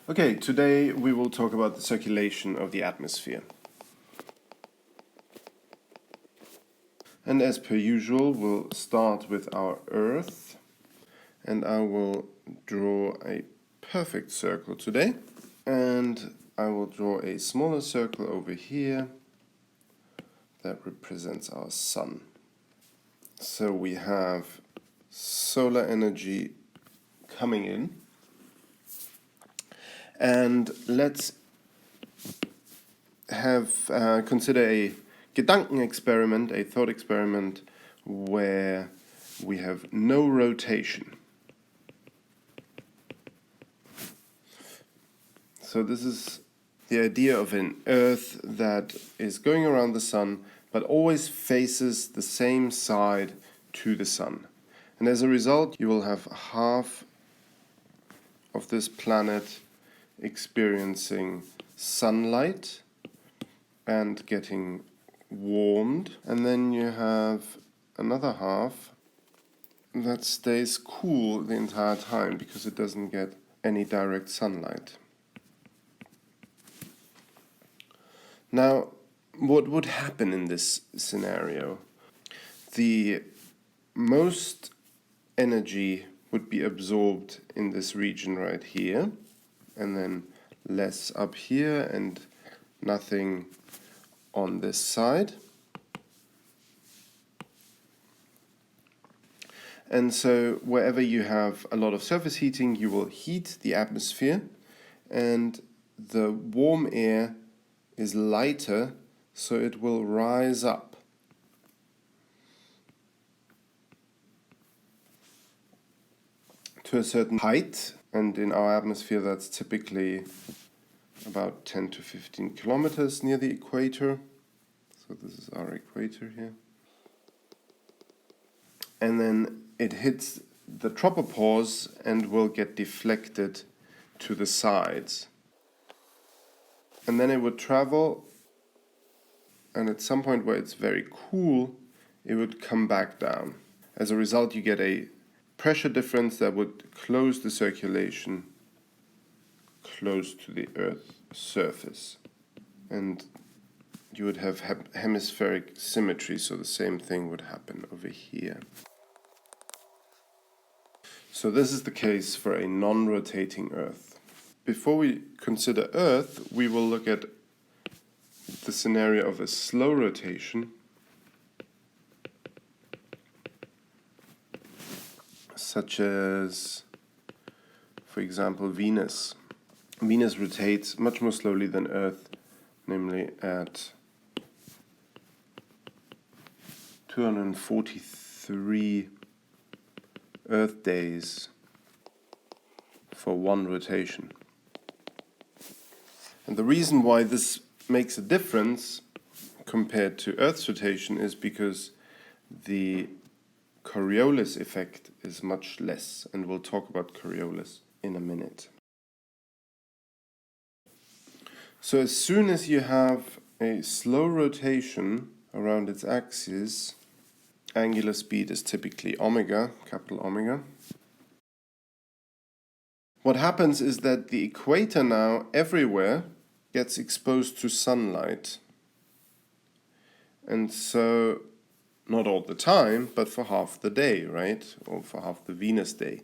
Okay, today we will talk about the circulation of the atmosphere. And as per usual, we'll start with our Earth, and I will draw a perfect circle today, and I will draw a smaller circle over here that represents our Sun. So we have solar energy coming in, and let's have consider a Gedankenexperiment, a thought experiment, where we have no rotation. So this is the idea of an Earth that is going around the Sun, but always faces the same side to the Sun. And as a result, you will have half of this planet experiencing sunlight and getting warmed, and then you have another half that stays cool the entire time because it doesn't get any direct sunlight. Now, what would happen in this scenario? The most energy would be absorbed in this region right here, and then less up here and nothing on this side. And so wherever you have a lot of surface heating, you will heat the atmosphere, and the warm air is lighter, so it will rise up. To a certain height, and in our atmosphere that's typically about 10 to 15 kilometers near the equator. So this is our equator here. And then it hits the tropopause and will get deflected to the sides. And then it would travel, and at some point where it's very cool, it would come back down. As a result, you get a pressure difference that would close the circulation close to the Earth's surface. And you would have hemispheric symmetry, so the same thing would happen over here. So this is the case for a non-rotating Earth. Before we consider Earth, we will look at the scenario of a slow rotation, such as, for example, Venus. Venus rotates much more slowly than Earth, namely at 243 Earth days for one rotation. And the reason why this makes a difference compared to Earth's rotation is because the Coriolis effect is much less, and we'll talk about Coriolis in a minute. So as soon as you have a slow rotation around its axis, angular speed is typically omega, capital omega. What happens is that the equator now everywhere gets exposed to sunlight. And so, not all the time, but for half the day, right? Or for half the Venus day.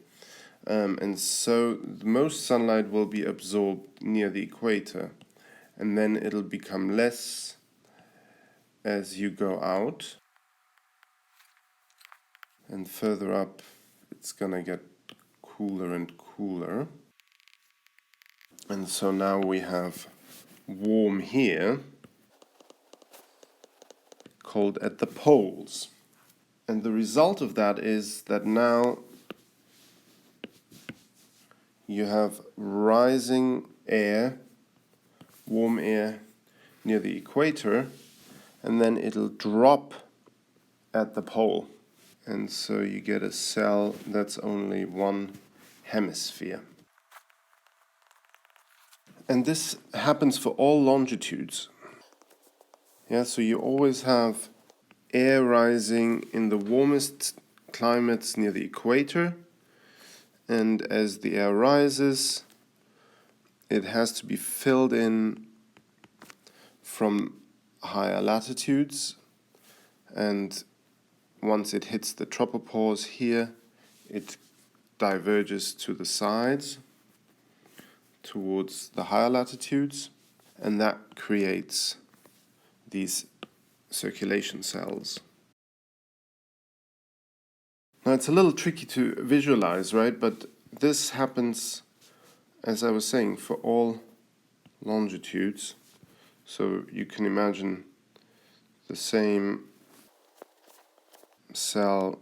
And so the most sunlight will be absorbed near the equator. And then it'll become less as you go out. And further up, it's gonna get cooler and cooler. And so now we have warm here, cold at the poles. And the result of that is that now you have rising air, warm air near the equator, and then it'll drop at the pole. And so you get a cell that's only one hemisphere. And this happens for all longitudes. Yeah, so you always have air rising in the warmest climates near the equator, and as the air rises, it has to be filled in from higher latitudes, and once it hits the tropopause here, it diverges to the sides towards the higher latitudes, and that creates these circulation cells. Now it's a little tricky to visualize, right? But this happens, as I was saying, for all longitudes. So you can imagine the same cell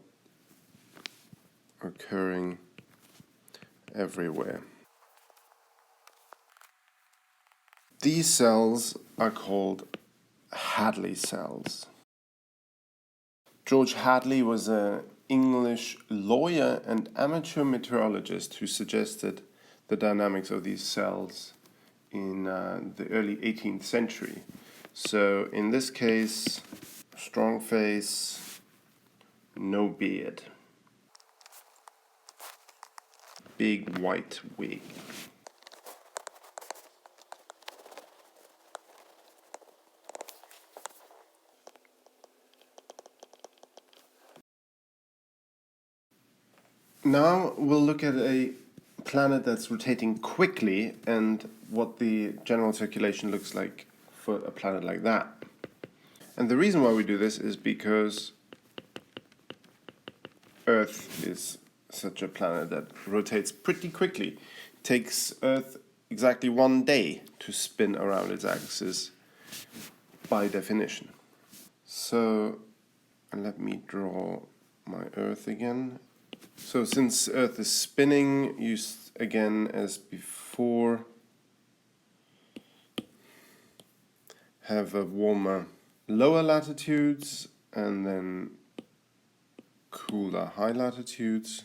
occurring everywhere. These cells are called Hadley cells. George Hadley was an English lawyer and amateur meteorologist who suggested the dynamics of these cells in the early 18th century. So in this case, strong face, no beard, big white wig. Now we'll look at a planet that's rotating quickly and what the general circulation looks like for a planet like that. And the reason why we do this is because Earth is such a planet that rotates pretty quickly. It takes Earth exactly 1 day to spin around its axis by definition. So let me draw my Earth again. So since Earth is spinning, you again, as before, have a warmer lower latitudes and then cooler high latitudes.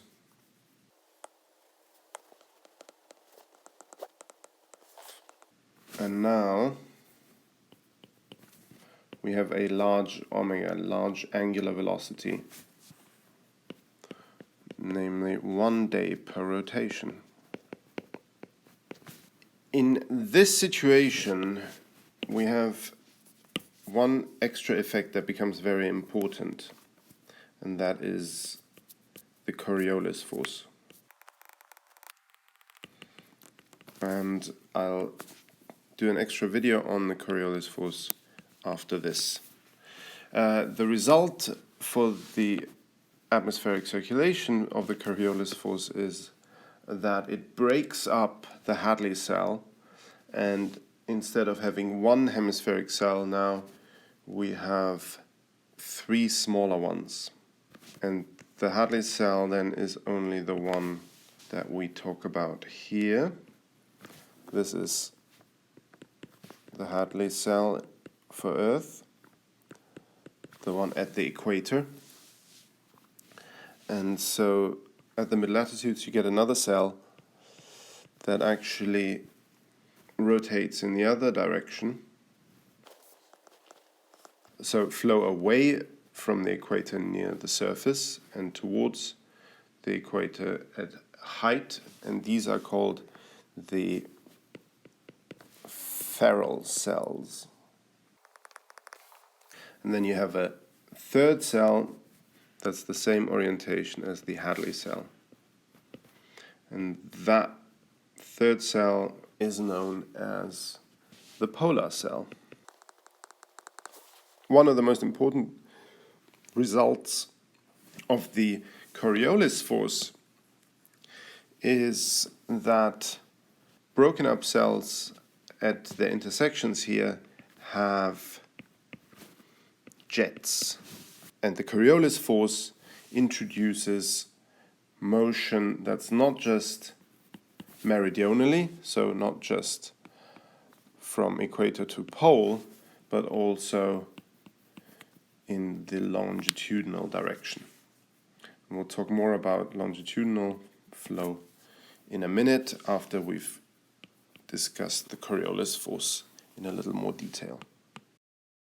And now we have a large omega, large angular velocity, namely 1 day per rotation. In this situation, we have one extra effect that becomes very important, and that is the Coriolis force. And I'll do an extra video on the Coriolis force after this. The result for the atmospheric circulation of the Coriolis force is that it breaks up the Hadley cell, and instead of having one hemispheric cell now, we have 3 smaller ones. And the Hadley cell then is only the one that we talk about here. This is the Hadley cell for Earth, the one at the equator. And so at the mid-latitudes you get another cell that actually rotates in the other direction. So flow away from the equator near the surface and towards the equator at height, and these are called the Ferrel cells. And then you have a third cell that's the same orientation as the Hadley cell. And that third cell is known as the polar cell. One of the most important results of the Coriolis force is that broken up cells at the intersections here have jets. And the Coriolis force introduces motion that's not just meridionally, so not just from equator to pole, but also in the longitudinal direction. And we'll talk more about longitudinal flow in a minute after we've discussed the Coriolis force in a little more detail.